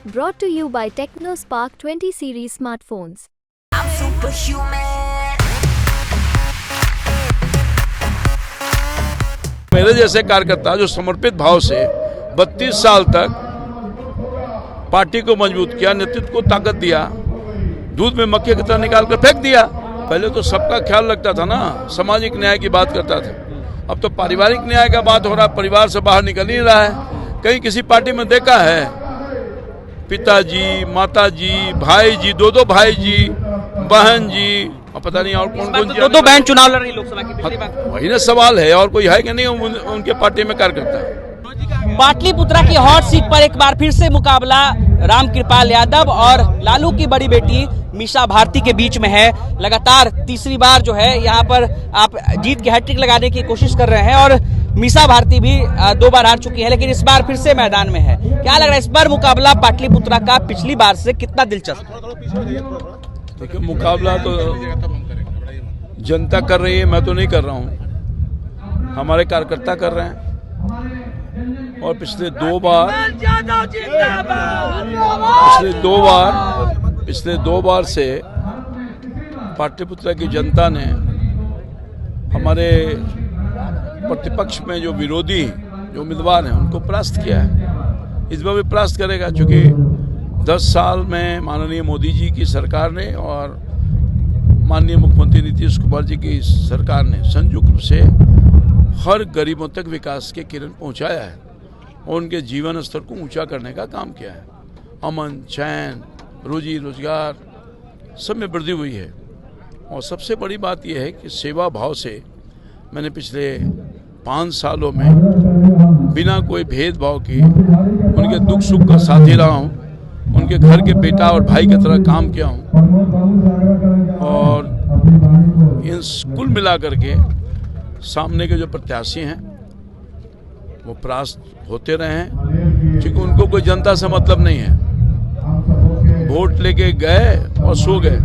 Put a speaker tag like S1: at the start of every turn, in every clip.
S1: Brought to you by TechnoSpark 20 series smartphones.
S2: I'm superhuman.
S3: मेरे जैसे कार्यकर्ता जो समर्पित भाव से 32 साल तक पार्टी को मजबूत किया, नेतृत्व को ताकत दिया, दूध में मक्खी की तरह निकाल कर फेंक दिया। पहले तो सबका ख्याल रखता था ना, सामाजिक न्याय की बात करता था। अब तो पारिवारिक न्याय का बात हो रहा है, परिवार से बाहर निकल ही रहा है। कहीं किसी पार्टी में देखा है पिताजी, माताजी, भाई जी, दो भाई जी, बहन जी, और पता नहीं और कौन
S4: दो बहन चुनाव लड़ रही लोकसभा की पिछली बार।
S3: वही ना सवाल है, और कोई है कि नहीं उनके पार्टी में कार्यकर्ता।
S4: पाटलिपुत्रा की हॉट सीट पर एक बार फिर से मुकाबला रामकृपाल यादव और लालू की बड़ी बेटी मीसा भारती के बीच में है। लगातार तीसरी बार जो है यहाँ पर आप जीत की हैट्रिक लगाने की कोशिश कर रहे हैं और मीसा भारती भी 2 बार हार चुकी है, लेकिन इस बार फिर से मैदान में है। क्या लग रहा है इस बार मुकाबला पाटलिपुत्रा का पिछली बार से कितना दिलचस्प है?
S3: देखिए, मुकाबला तो जनता कर रही है, मैं तो नहीं कर रहा हूँ, हमारे कार्यकर्ता कर रहे हैं। और पिछले दो बार से पाटलिपुत्रा की जनता ने हमारे प्रतिपक्ष में जो विरोधी जो उम्मीदवार हैं उनको परास्त किया है। इस बार भी परास्त करेगा, क्योंकि 10 साल में माननीय मोदी जी की सरकार ने और माननीय मुख्यमंत्री नीतीश कुमार जी की सरकार ने संयुक्त रूप से हर गरीबों तक विकास के किरण पहुंचाया है और उनके जीवन स्तर को ऊंचा करने का काम किया है। अमन, चैन, रोजी रोजगार सब में वृद्धि हुई है। और सबसे बड़ी बात यह है कि सेवा भाव से मैंने पिछले 5 सालों में बिना कोई भेदभाव के उनके दुख सुख का साथी रहा हूँ, उनके घर के बेटा और भाई की तरह काम किया हूँ। और इन कुल मिलाकर के सामने के जो प्रत्याशी हैं वो परास्त होते रहे हैं, क्योंकि उनको कोई जनता से मतलब नहीं है। वोट लेके गए और सो गए।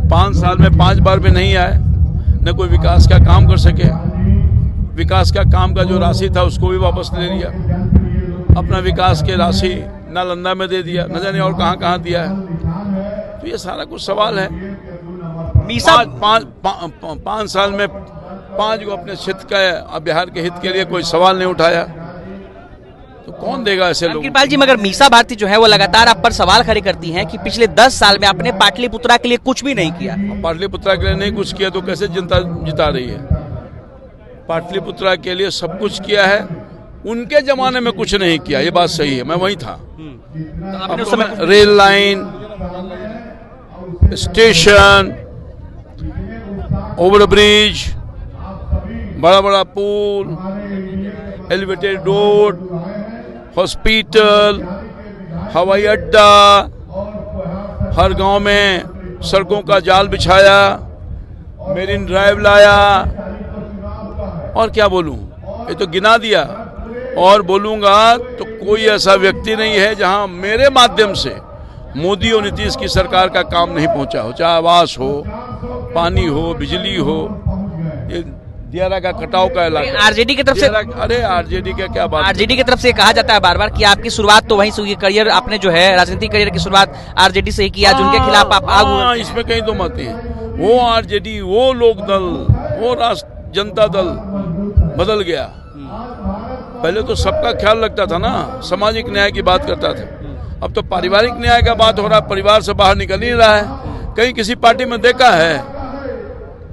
S3: 5 साल में 5 बार भी नहीं आए, न कोई विकास का काम कर सके। विकास का काम का जो राशि था उसको भी वापस ले लिया। अपना विकास के राशि नालंदा में दे दिया, न जाने और कहाँ कहाँ दिया है। तो ये सारा कुछ सवाल है। 5 साल में 5 को अपने क्षेत्र का बिहार के हित के लिए कोई सवाल नहीं उठाया, तो कौन देगा ऐसे लोग?
S4: कृपाल जी, मगर मीसा भारती जो है वो लगातार आप पर सवाल खड़े करती हैं कि पिछले 10 साल में आपने पाटलिपुत्रा के लिए कुछ भी नहीं किया।
S3: पाटलिपुत्रा के लिए नहीं कुछ किया तो कैसे जनता जिता रही है? पाटलिपुत्रा के लिए सब कुछ किया है, उनके जमाने में कुछ नहीं किया, ये बात सही है। मैं वहीं था।
S4: तो उस समय
S3: रेल लाइन, स्टेशन, ओवरब्रिज, बड़ा बड़ा पुल, एलिवेटेड रोड, हॉस्पिटल, हवाई अड्डा, हर गांव में सड़कों का जाल बिछाया, मेरीन ड्राइव लाया। और क्या बोलूं, ये तो गिना दिया। और बोलूंगा तो कोई ऐसा व्यक्ति नहीं है जहां मेरे माध्यम से मोदी और नीतीश की सरकार का काम नहीं पहुंचा हो, चाहे आवास हो, पानी हो, बिजली हो। ये दियारा का कटाव का इलाका
S4: आरजेडी की तरफ से,
S3: अरे आरजेडी का क्या बात?
S4: आरजेडी की तरफ से कहा जाता है बार बार कि आपकी शुरुआत तो वहीं से हुई, करियर आपने जो है राजनीतिक करियर की शुरुआत आरजेडी से ही किया, जिनके खिलाफ आप आग उगलते हैं।
S3: इसमें कहीं तो मत है। वो आरजेडी, वो लोक दल, वो राष्ट्र जनता दल बदल गया। पहले तो सबका ख्याल रखता था ना, सामाजिक न्याय की बात करता था। अब तो पारिवारिक न्याय का बात हो रहा है, परिवार से बाहर निकल ही रहा है। कहीं किसी पार्टी में देखा है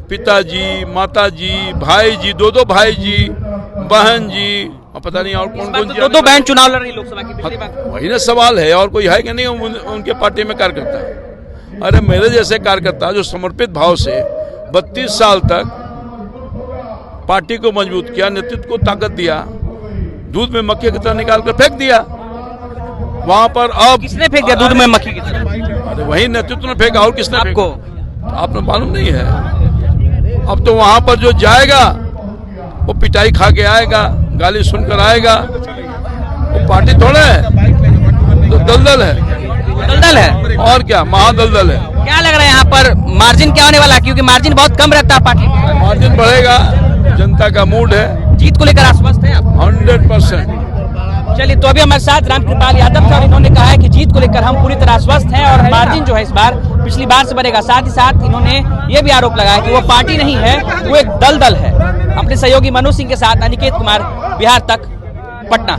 S3: पिताजी, माताजी, भाई जी, दो भाई जी, बहन जी, और पता नहीं और कौन
S4: दो बहन चुनाव लड़ रही लोकसभा की पिछली बार।
S3: वही ना सवाल है, और कोई है कि नहीं उनके पार्टी में कार्यकर्ता। अरे मेरे जैसे कार्यकर्ता जो समर्पित भाव से 32 साल तक पार्टी को मजबूत किया, नेतृत्व को ताकत दिया, दूध में मक्खी की तरह निकाल कर फेंक दिया। वहां पर अब
S4: किसने फेंक दिया दूध में मक्खी की तरह?
S3: अरे वही नेतृत्व ने फेंका, और किसने
S4: आपको
S3: आपने मालूम नहीं है? अब तो वहां पर जो जाएगा वो पिटाई खा के आएगा, गाली सुनकर आएगा। वो पार्टी थोड़ा है, तो दलदल है। और क्या, महादलदल है।
S4: क्या लग रहा है यहाँ पर मार्जिन क्या होने वाला है? क्योंकि मार्जिन बहुत कम रहता है पार्टी,
S3: मार्जिन बढ़ेगा। जनता का मूड है,
S4: जीत को लेकर आश्वस्त है आप?
S3: 100%।
S4: चलिए, तो अभी हमारे साथ रामकृपाल यादव थे और इन्होंने कहा है कि जीत को लेकर हम पूरी तरह आश्वस्त हैं और मार्जिन जो है इस बार पिछली बार से बढ़ेगा। साथ ही साथ इन्होंने ये भी आरोप लगाया कि वो पार्टी नहीं है, वो एक दल है। अपने सहयोगी मनु सिंह के साथ अनिकेत कुमार, बिहार तक, पटना।